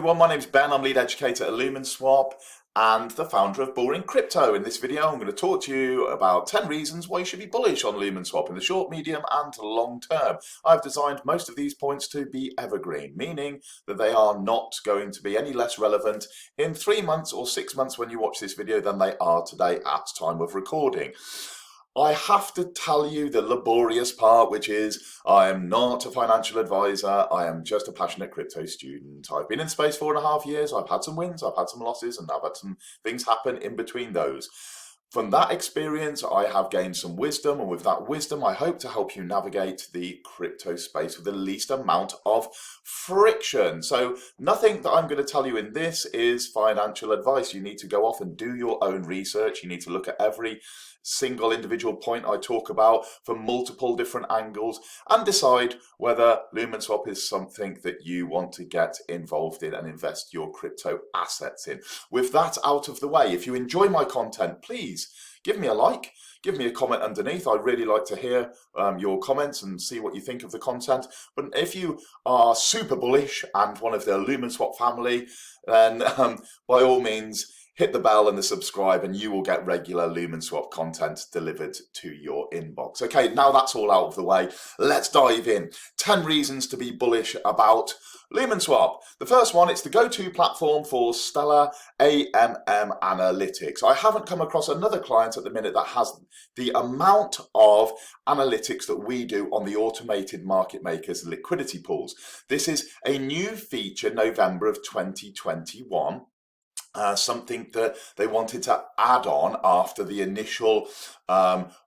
everyone, my name's Ben, I'm lead educator at Lumenswap and the founder of Boring Crypto. In this video I'm going to talk to you about 10 reasons why you should be bullish on Lumenswap in the short, medium and long term. I've designed most of these points to be evergreen, meaning that they are not going to be any less relevant in 3 months or 6 months when you watch this video than they are today at time of recording. I have to tell you the laborious part, which is I am not a financial advisor. I am just a passionate crypto student. I've been in space 4.5 years. I've had some wins, I've had some losses, and I've had some things happen in between those. From that experience, I have gained some wisdom, and with that wisdom, I hope to help you navigate the crypto space with the least amount of friction. So nothing that I'm going to tell you in this is financial advice. You need to go off and do your own research. You need to look at every single individual point I talk about from multiple different angles and decide whether Lumenswap is something that you want to get involved in and invest your crypto assets in. With that out of the way, if you enjoy my content, please give me a like, give me a comment underneath. I'd really like to hear your comments and see what you think of the content. But if you are super bullish and one of the Lumenswap family, then by all means, hit the bell and the subscribe and you will get regular Lumenswap content delivered to your inbox. Okay, now that's all out of the way, let's dive in. 10 reasons to be bullish about Lumenswap. The first one, it's the go-to platform for stellar AMM analytics. I haven't come across another client at the minute that has the amount of analytics that we do on the automated market makers liquidity pools. This is a new feature, November of 2021. Something that they wanted to add on after the initial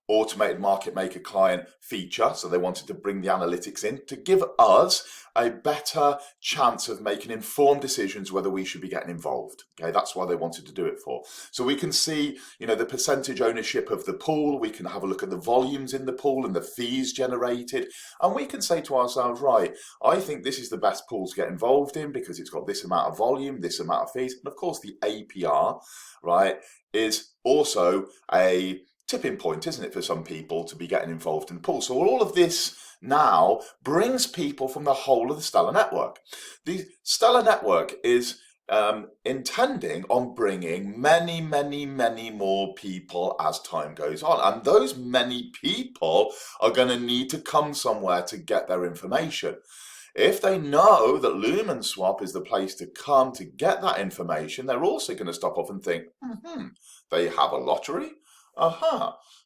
automated market maker client feature. So they wanted to bring the analytics in to give us a better chance of making informed decisions whether we should be getting involved. Okay, that's why they wanted to do it for. So we can see, the percentage ownership of the pool. We can have a look at the volumes in the pool and the fees generated. And we can say to ourselves, right, I think this is the best pool to get involved in because it's got this amount of volume, this amount of fees. And of course, the APR, right, is also a tipping point, isn't it, for some people to be getting involved in the pool. So all of this now brings people from the whole of the Stellar network. The Stellar network is intending on bringing many, many, many more people as time goes on. And those many people are going to need to come somewhere to get their information. If they know that Lumenswap is the place to come to get that information, they're also going to stop off and think, they have a lottery?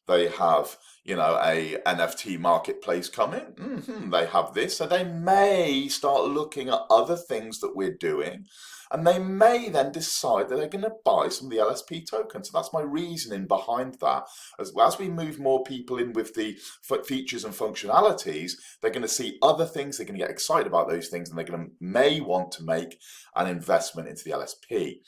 They have, a NFT marketplace coming. They have this. So they may start looking at other things that we're doing. And they may then decide that they're going to buy some of the LSP tokens. So that's my reasoning behind that. As we move more people in with the features and functionalities, they're going to see other things. They're going to get excited about those things. And they're may want to make an investment into the LSP.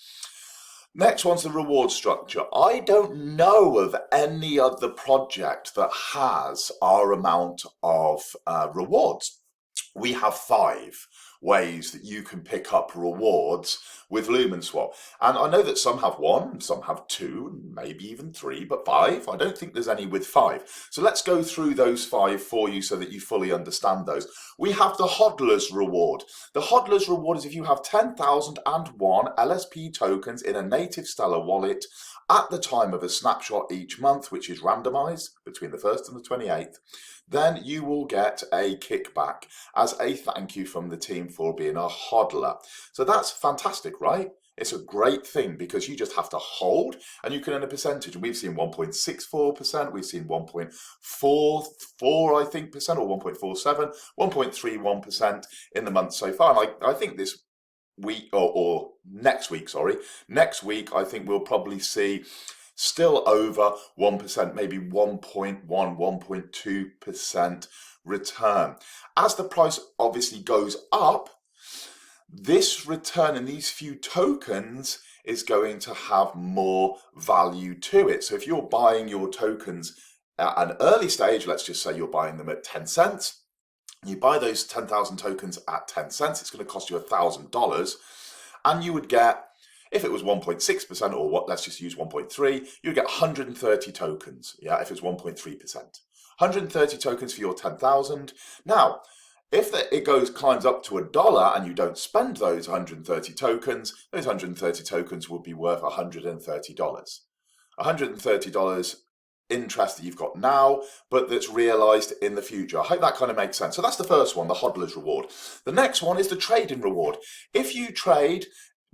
Next one's the reward structure. I don't know of any other project that has our amount of rewards. We have 5 ways that you can pick up rewards with Lumenswap. And I know that some have 1, some have 2, maybe even 3, but 5, I don't think there's any with 5. So let's go through those 5 for you so that you fully understand those. We have the Hodler's reward. The Hodler's reward is if you have 10,001 LSP tokens in a native Stellar wallet at the time of a snapshot each month, which is randomized between the 1st and the 28th, then you will get a kickback as a thank you from the team for being a hodler. So that's fantastic, right? It's a great thing because you just have to hold and you can earn a percentage. And we've seen 1.64%, we've seen 1.44, I think, percent, or 1.47, 1.31% in the month so far. And I think this week, or next week, I think we'll probably see still over 1%, maybe 1.1, 1.2% return. As the price obviously goes up, this return in these few tokens is going to have more value to it. So if you're buying your tokens at an early stage, let's just say you're buying them at 10 cents, you buy those 10,000 tokens at 10 cents, it's going to cost you $1,000, and you would get, if it was 1.6%, or what, let's just use 1.3, you'd get 130 tokens, if it's 1.3%. 130 tokens for your 10,000. Now, If it climbs up to $1 and you don't spend those 130 tokens, those 130 tokens will be worth $130. $130 interest that you've got now, but that's realized in the future. I hope that kind of makes sense. So that's the first one, the hodler's reward. The next one is the trading reward. If you trade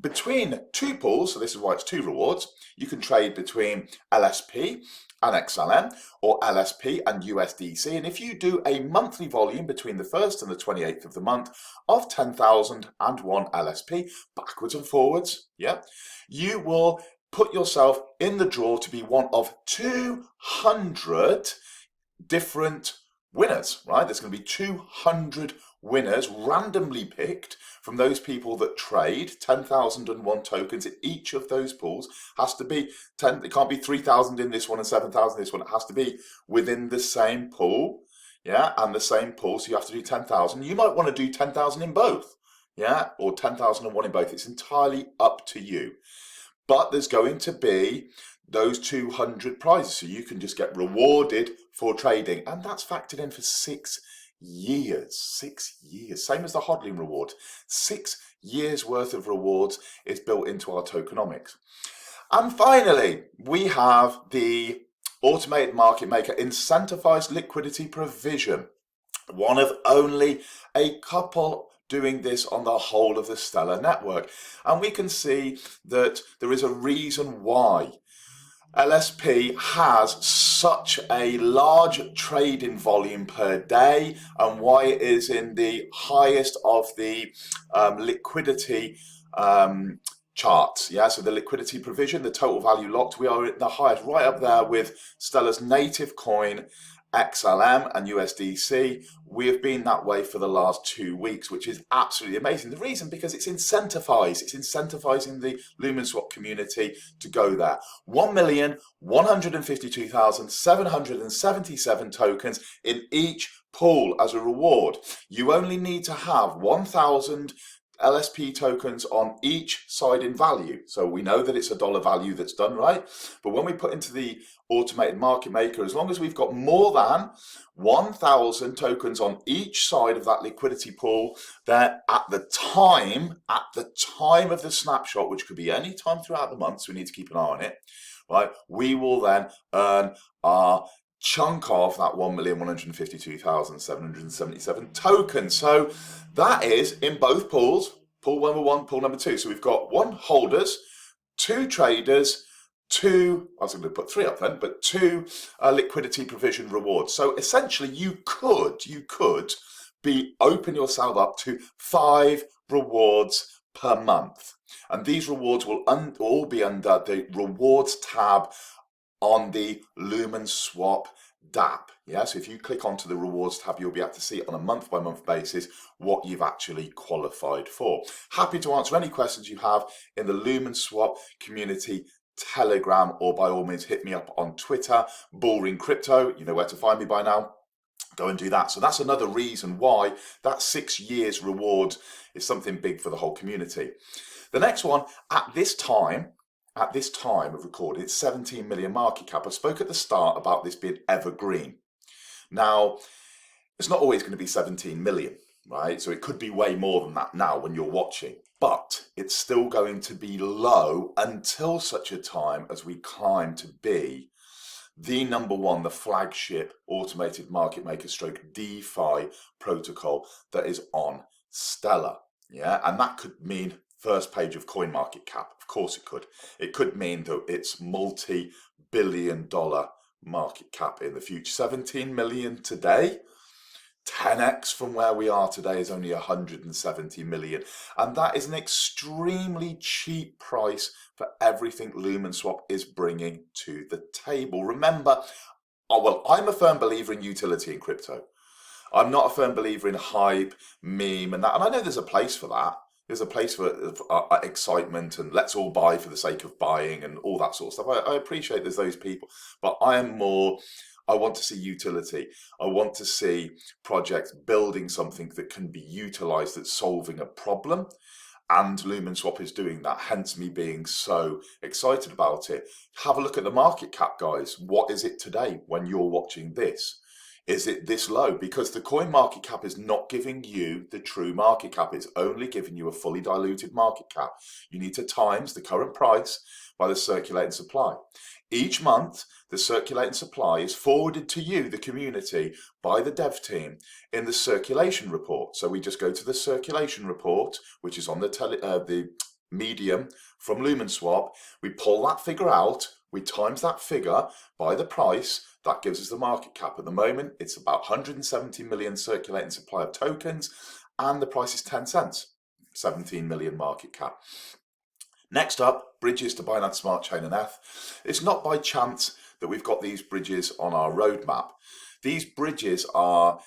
between two pools, so this is why it's two rewards, you can trade between LSP and XLM, or LSP and USDC, and if you do a monthly volume between the 1st and the 28th of the month of 10,001 LSP, backwards and forwards, yeah, you will put yourself in the draw to be one of 200 different winners, right? There's going to be 200 winners randomly picked from those people that trade 10,001 tokens in each of those pools. Has to be 10, it can't be 3,000 in this one and 7,000 in this one. It has to be within the same pool, yeah, and the same pool. So you have to do 10,000. You might want to do 10,000 in both, yeah, or 10,001 in both. It's entirely up to you. But there's going to be those 200 prizes, so you can just get rewarded for trading, and that's factored in for 6 years. 6 years, same as the hodling reward. 6 years worth of rewards is built into our tokenomics. And finally, we have the automated market maker incentivized liquidity provision, one of only a couple doing this on the whole of the Stellar network. And we can see that there is a reason why LSP has such a large trading volume per day, and why it is in the highest of the liquidity charts. Yeah, so the liquidity provision, the total value locked, we are at the highest, right up there with Stellar's native coin, XLM and USDC. We have been that way for the last 2 weeks, which is absolutely amazing. The reason, because it's incentivized. It's incentivizing the Lumenswap community to go there. 1,152,777 tokens in each pool as a reward. You only need to have 1,000 LSP tokens on each side in value. So we know that it's a dollar value that's done, right? But when we put into the automated market maker, as long as we've got more than 1,000 tokens on each side of that liquidity pool, then at the time of the snapshot, which could be any time throughout the month, so we need to keep an eye on it, right? We will then earn our chunk of that 1,152,777 tokens. So that is in both pools, pool number 1, pool number 2. So we've got 1 holders, 2 traders, 2, I was going to put 3 up then, but 2 liquidity provision rewards. So essentially you could be open yourself up to 5 rewards per month. And these rewards will all be under the rewards tab on the Lumenswap DApp. Yeah, so if you click onto the rewards tab, you'll be able to see on a month-by-month basis what you've actually qualified for. Happy to answer any questions you have in the Lumenswap community Telegram, or by all means hit me up on Twitter, Bullring Crypto. You know where to find me by now. Go and do that. So that's another reason why that 6 years reward is something big for the whole community. The next one, at this time of recording, it's 17 million market cap. I spoke at the start about this being evergreen. Now, it's not always going to be 17 million, right? So it could be way more than that now when you're watching, but it's still going to be low until such a time as we climb to be the number 1, the flagship automated market maker stroke DeFi protocol that is on Stellar. Yeah, and that could mean first page of CoinMarketCap. Of course it could. It could mean that it's multi-billion-dollar market cap in the future. 17 million today, 10x from where we are today is only 170 million. And that is an extremely cheap price for everything Lumenswap is bringing to the table. Remember, I'm a firm believer in utility in crypto. I'm not a firm believer in hype, meme, and that. And I know there's a place for that. There's a place for excitement and let's all buy for the sake of buying and all that sort of stuff. I appreciate there's those people, but I want to see utility. I want to see projects building something that can be utilized, that's solving a problem. And Lumenswap is doing that, hence me being so excited about it. Have a look at the market cap, guys. What is it today when you're watching this? is it this low? Because the coin market cap is not giving you the true market cap. It's only giving you a fully diluted market cap. You need to times the current price by the circulating supply. Each month, the circulating supply is forwarded to you, the community, by the dev team in the circulation report. So we just go to the circulation report, which is on the medium from Lumenswap. We pull that figure out. We times that figure by the price. That gives us the market cap. At the moment, it's about 170 million circulating supply of tokens, and the price is 10 cents. 17 million market cap. Next up, bridges to Binance Smart Chain and ETH. It's not by chance that we've got these bridges on our roadmap. These bridges are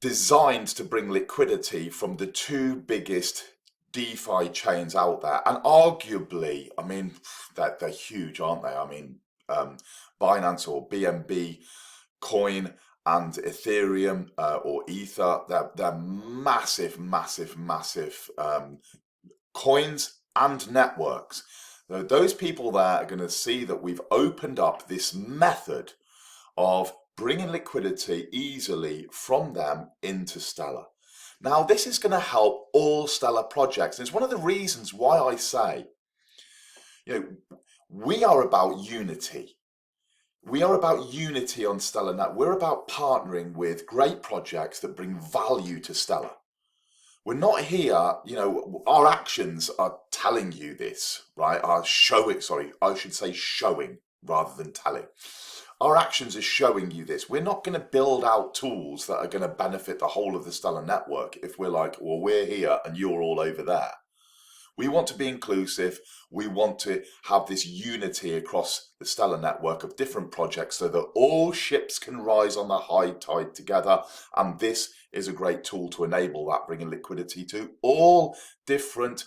designed to bring liquidity from the two biggest DeFi chains out there, and arguably, I mean, they're huge, aren't they? I mean, Binance or BNB Coin and Ethereum or Ether, they're massive, massive, massive coins and networks. Those people there are going to see that we've opened up this method of bringing liquidity easily from them into Stellar. Now, this is going to help all Stellar projects. And it's one of the reasons why I say, we are about unity. We are about unity on Stellar Net. We're about partnering with great projects that bring value to Stellar. We're not here, our actions are telling you this, right? I should say showing rather than telling. Our actions are showing you this. We're not going to build out tools that are going to benefit the whole of the Stellar network if we're like, well, we're here and you're all over there. We want to be inclusive. We want to have this unity across the Stellar network of different projects so that all ships can rise on the high tide together. And this is a great tool to enable that, bringing liquidity to all different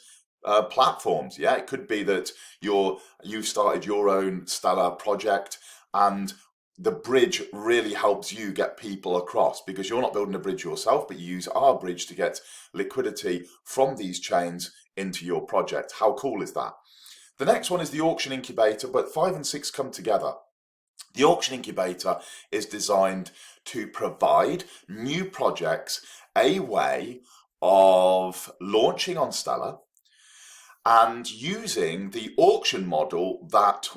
platforms. Yeah, it could be that you've started your own Stellar project and the bridge really helps you get people across because you're not building a bridge yourself, but you use our bridge to get liquidity from these chains into your project. How cool is that? The next one is the Auction Incubator, but 5 and 6 come together. The Auction Incubator is designed to provide new projects a way of launching on Stellar and using the auction model that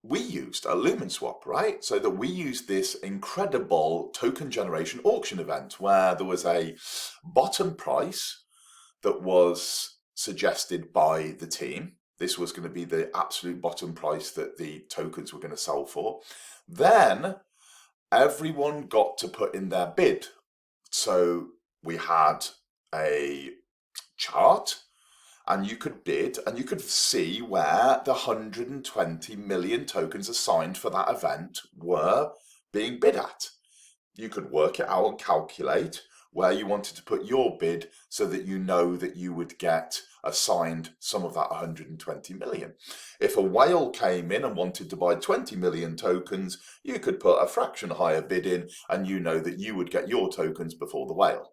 we used at Lumenswap, right? So that we used this incredible token generation auction event where there was a bottom price that was suggested by the team. This was going to be the absolute bottom price that the tokens were going to sell for. Then everyone got to put in their bid. So we had a chart and you could bid and you could see where the 120 million tokens assigned for that event were being bid at. You could work it out and calculate where you wanted to put your bid so that you know that you would get assigned some of that 120 million. If a whale came in and wanted to buy 20 million tokens, you could put a fraction higher bid in and you know that you would get your tokens before the whale.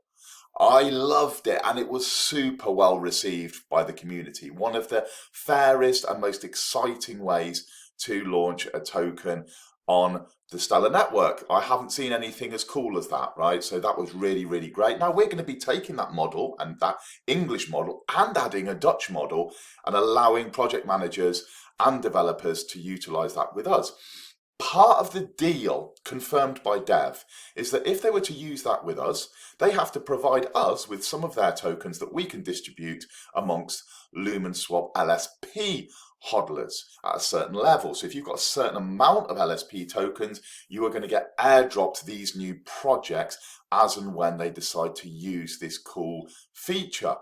I loved it and it was super well received by the community. One of the fairest and most exciting ways to launch a token on the Stellar network. I haven't seen anything as cool as that, right? So that was really, really great. Now we're going to be taking that model and that English model and adding a Dutch model and allowing project managers and developers to utilize that with us. Part of the deal confirmed by Dev is that if they were to use that with us, they have to provide us with some of their tokens that we can distribute amongst Lumenswap LSP hodlers at a certain level. So if you've got a certain amount of LSP tokens, you are going to get airdropped these new projects as and when they decide to use this cool feature.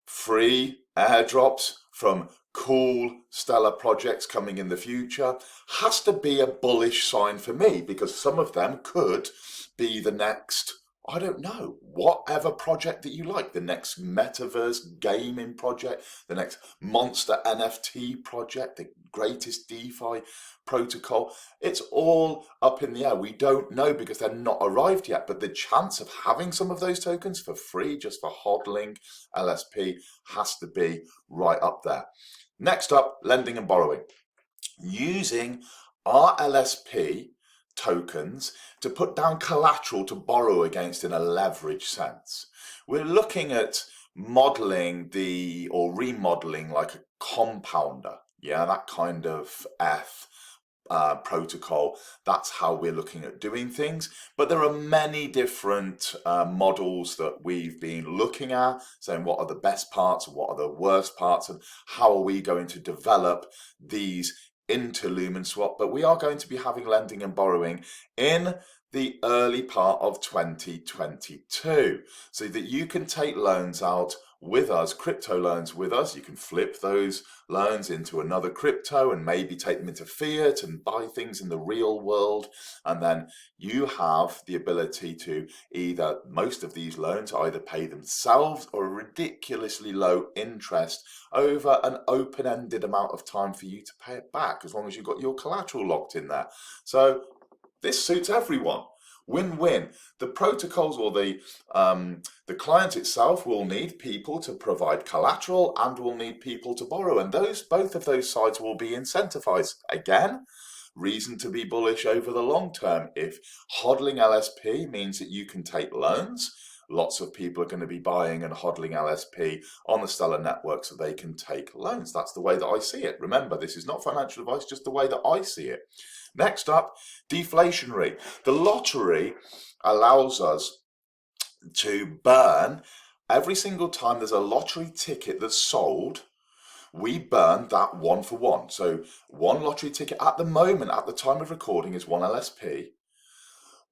Free airdrops from cool Stellar projects coming in the future has to be a bullish sign for me because some of them could be the next, I don't know, whatever project that you like, the next metaverse gaming project, the next monster NFT project, the greatest DeFi protocol. It's all up in the air. We don't know because they're not arrived yet, but the chance of having some of those tokens for free just for hodling LSP has to be right up there. Next up, lending and borrowing. Using our LSP tokens to put down collateral to borrow against in a leverage sense. We're looking at modeling or remodeling like a compounder, yeah, that kind of protocol. That's how we're looking at doing things. But there are many different models that we've been looking at, saying what are the best parts and what are the worst parts, and how are we going to develop these into Lumenswap. But we are going to be having lending and borrowing in the early part of 2022, so that you can take loans out with us, crypto loans with us. You can flip those loans into another crypto and maybe take them into fiat and buy things in the real world. And then you have the ability to either, most of these loans either pay themselves or a ridiculously low interest over an open-ended amount of time for you to pay it back, as long as you've got your collateral locked in there. So this suits everyone. Win-win. The protocols or the client itself will need people to provide collateral and will need people to borrow, and both of those sides will be incentivized. Again, reason to be bullish over the long term. If hodling LSP means that you can take loans, lots of people are going to be buying and hodling LSP on the Stellar network so they can take loans. That's the way that I see it. Remember, this is not financial advice, just the way that I see it. Next up, deflationary. The lottery allows us to burn every single time there's a lottery ticket that's sold. We burn that 1 for 1. So one lottery ticket at the moment, at the time of recording, is 1 LSP.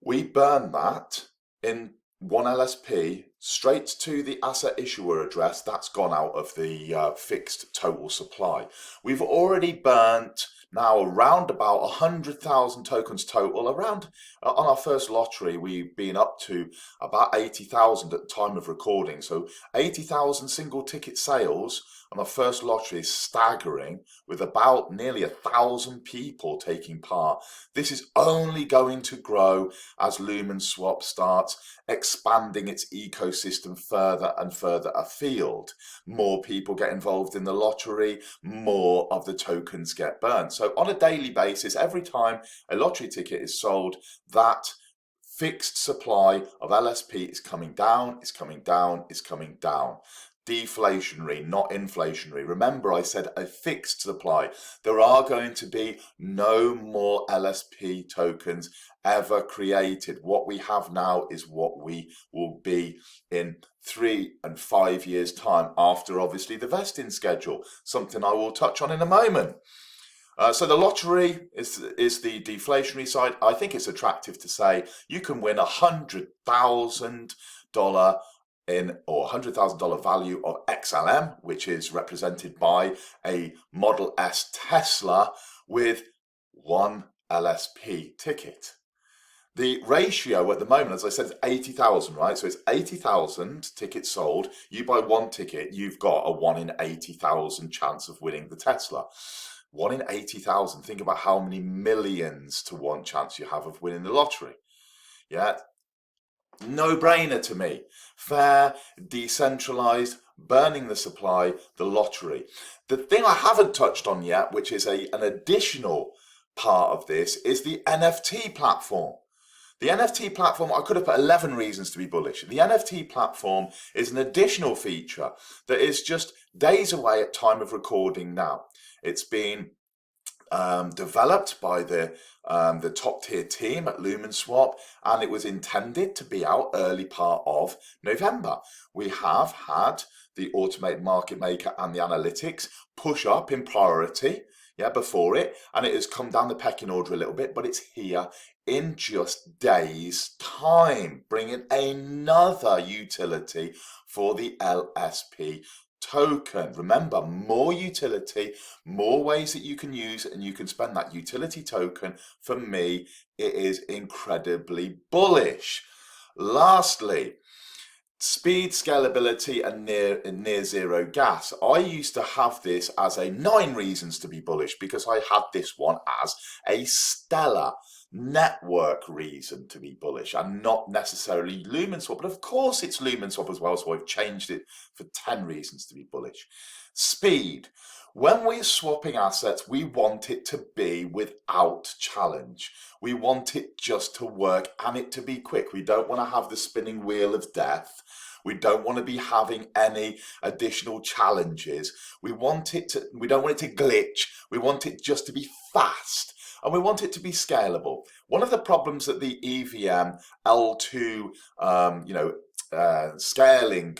We burn that in 1 LSP straight to the asset issuer address. That's gone out of the fixed total supply. We've already burnt now around about 100,000 tokens total. Around on our first lottery, we've been up to about 80,000 at the time of recording. So 80,000 single ticket sales on our first lottery is staggering, with about nearly 1,000 people taking part. This is only going to grow as Lumenswap starts expanding its ecosystem further and further afield. More people get involved in the lottery, more of the tokens get burned. So on a daily basis, every time a lottery ticket is sold, that fixed supply of LSP is coming down, is coming down, is coming down. Deflationary, not inflationary. Remember, I said a fixed supply. There are going to be no more LSP tokens ever created. What we have now is what we will be in 3 and 5 years' time, after obviously the vesting schedule, something I will touch on in a moment. So the lottery is the deflationary side. I think it's attractive to say you can win $100,000 or $100,000 value of XLM, which is represented by a Model S Tesla with 1 LSP ticket. The ratio at the moment, as I said, is 80,000, right? So it's 80,000 tickets sold. You buy 1 ticket, you've got a 1 in 80,000 chance of winning the Tesla. 1 in 80,000. Think about how many millions to 1 chance you have of winning the lottery. Yeah. No-brainer to me. Fair, decentralized, burning the supply, the lottery. The thing I haven't touched on yet, which is an additional part of this, is the NFT platform. The NFT platform, I could have put 11 reasons to be bullish. The NFT platform is an additional feature that is just days away at time of recording now. It's been developed by the top tier team at Lumenswap, and it was intended to be out early part of November. We have had the automated market maker and the analytics push up in priority, before it, and it has come down the pecking order a little bit, but it's here in just days' time, bringing another utility for the LSP token. Remember, more utility, more ways that you can use and you can spend that utility token. For me, it is incredibly bullish. Lastly, speed, scalability, and near zero gas. I used to have this as a 9 reasons to be bullish, because I had this one as a stellar network reason to be bullish, and not necessarily Lumenswap, but of course it's Lumenswap as well, so I've changed it for 10 reasons to be bullish. Speed. When we're swapping assets, we want it to be without challenge. We want it just to work and it to be quick. We don't want to have the spinning wheel of death. We don't want to be having any additional challenges. We don't want it to glitch. We want it just to be fast. And we want it to be scalable. One of the problems that the EVM L2, scaling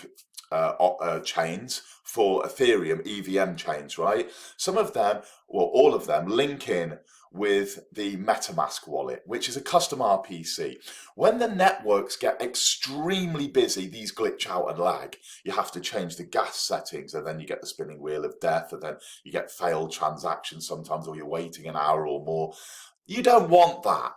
chains for Ethereum, EVM chains, right? Some of them, or all of them, link in with the MetaMask wallet, which is a custom RPC. When the networks get extremely busy, these glitch out and lag. You have to change the gas settings, and then you get the spinning wheel of death, and then you get failed transactions sometimes, or you're waiting an hour or more. You don't want that.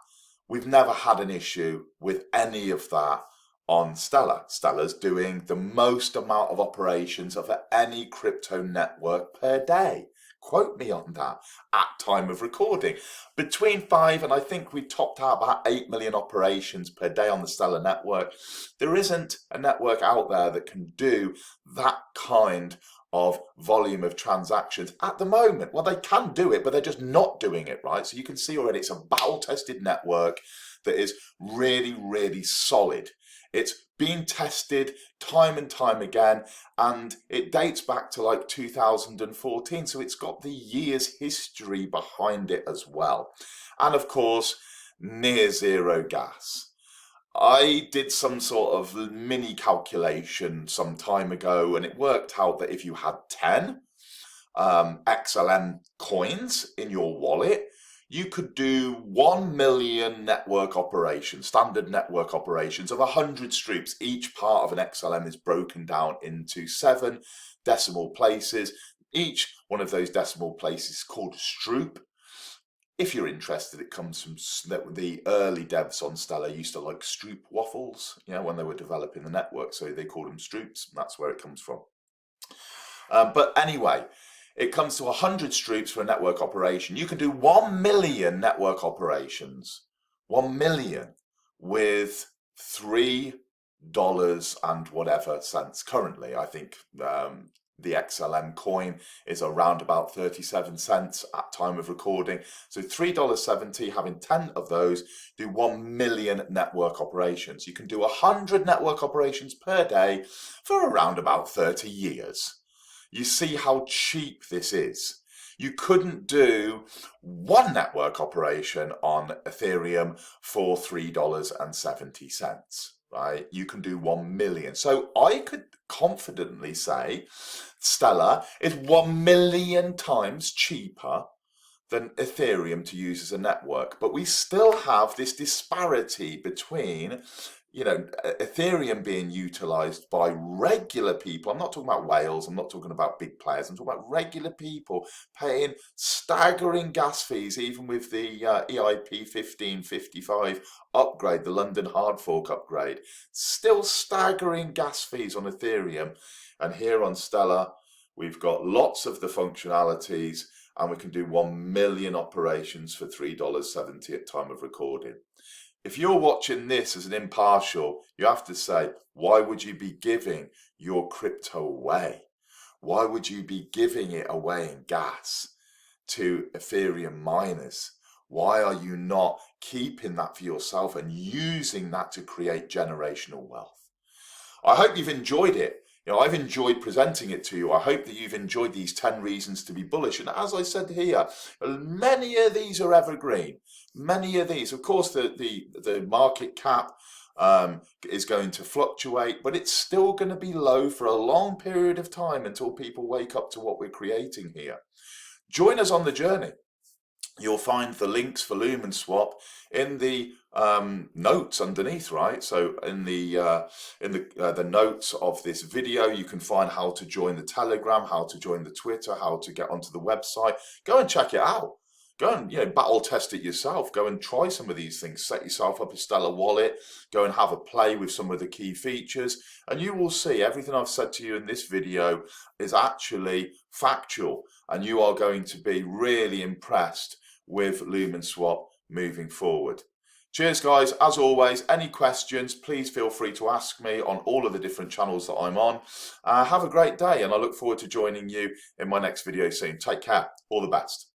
We've never had an issue with any of that on Stellar. Stellar's doing the most amount of operations of any crypto network per day. Quote me on that at time of recording. Between 5 and I think we topped out about 8 million operations per day on the Stellar network. There isn't a network out there that can do that kind of volume of transactions at the moment. Well, they can do it, but they're just not doing it, right? So you can see already it's a battle-tested network that is really, really solid. It's been tested time and time again, and it dates back to like 2014, so it's got the years history behind it as well. And of course, near zero gas. I did some sort of mini calculation some time ago, and it worked out that if you had 10 XLM coins in your wallet, you could do 1 million network operations, standard network operations of 100 stroops. Each part of an XLM is broken down into 7 decimal places. Each one of those decimal places is called a stroop. If you're interested, it comes from the early devs on Stellar used to like stroop waffles, when they were developing the network, so they called them stroops. That's where it comes from. But anyway, it comes to 100 stroops for a network operation. You can do 1 million network operations, 1 million, with $3 and whatever cents currently. I think the XLM coin is around about 37 cents at time of recording. So $3.70, having 10 of those, do 1 million network operations. You can do 100 network operations per day for around about 30 years. You see how cheap this is. You couldn't do one network operation on Ethereum for $3.70, right? You can do 1 million. So I could confidently say Stellar is 1 million times cheaper than Ethereum to use as a network. But we still have this disparity between Ethereum being utilized by regular people. I'm not talking about whales, I'm not talking about big players, I'm talking about regular people paying staggering gas fees, even with the EIP 1555 upgrade, the London hard fork upgrade. Still staggering gas fees on Ethereum. And here on Stellar, we've got lots of the functionalities, and we can do 1 million operations for $3.70 at time of recording. If you're watching this as an impartial, you have to say, why would you be giving your crypto away? Why would you be giving it away in gas to Ethereum miners? Why are you not keeping that for yourself and using that to create generational wealth? I hope you've enjoyed it. I've enjoyed presenting it to you. I hope that you've enjoyed these 10 reasons to be bullish. And as I said here, many of these are evergreen. Many of these, of course, the market cap is going to fluctuate, but it's still going to be low for a long period of time until people wake up to what we're creating here. Join us on the journey. You'll find the links for Lumenswap in the notes underneath, right? So in the notes of this video, you can find how to join the Telegram, how to join the Twitter, how to get onto the website. Go and check it out. Go and battle test it yourself. Go and try some of these things. Set yourself up a Stellar wallet. Go and have a play with some of the key features, and you will see everything I've said to you in this video is actually factual, and you are going to be really impressed with Lumenswap moving forward. Cheers, guys. As always, any questions, please feel free to ask me on all of the different channels that I'm on. Have a great day, and I look forward to joining you in my next video soon. Take care. All the best.